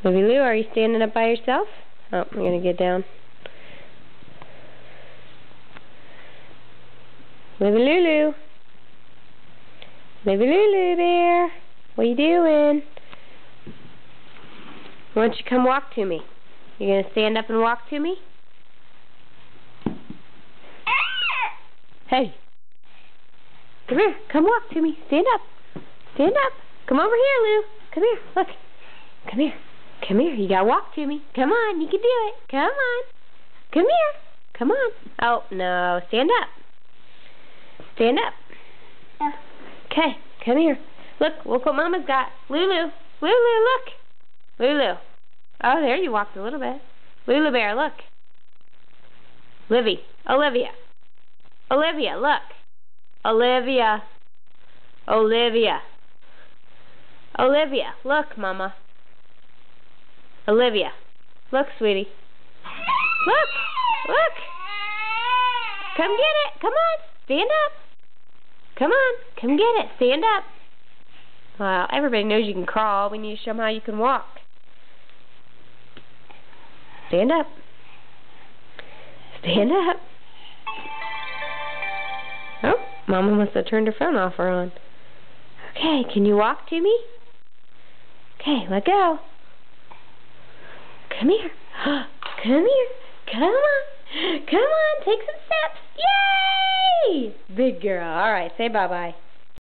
Livy Lou, are you standing up by yourself? Oh, I'm going to get down. Livy Lulu. Livy Lulu there. What are you doing? Why don't you come walk to me? You going to stand up and walk to me? Hey. Come here. Come walk to me. Stand up. Stand up. Come over here, Lou. Come here. Look. Come here. Come here. You got to walk to me. Come on. You can do it. Come on. Come here. Come on. Oh, no. Stand up. Stand up. Okay. Come here. Look what Mama's got. Lulu. Lulu, look. Lulu. Oh, there you walked a little bit. Lulu Bear, look. Livy. Olivia. Olivia, look. Olivia. Olivia. Olivia, look, Mama. Olivia. Look, sweetie. Look. Look. Come get it. Come on. Stand up. Come on. Come get it. Stand up. Well, everybody knows you can crawl. We need to show them how you can walk. Stand up. Stand up. Oh, Mama must have turned her phone off or on. Okay, can you walk to me? Okay, let go. Come here. Come here. Come on. Come on, take some steps. Yay! Big girl. All right, say bye-bye.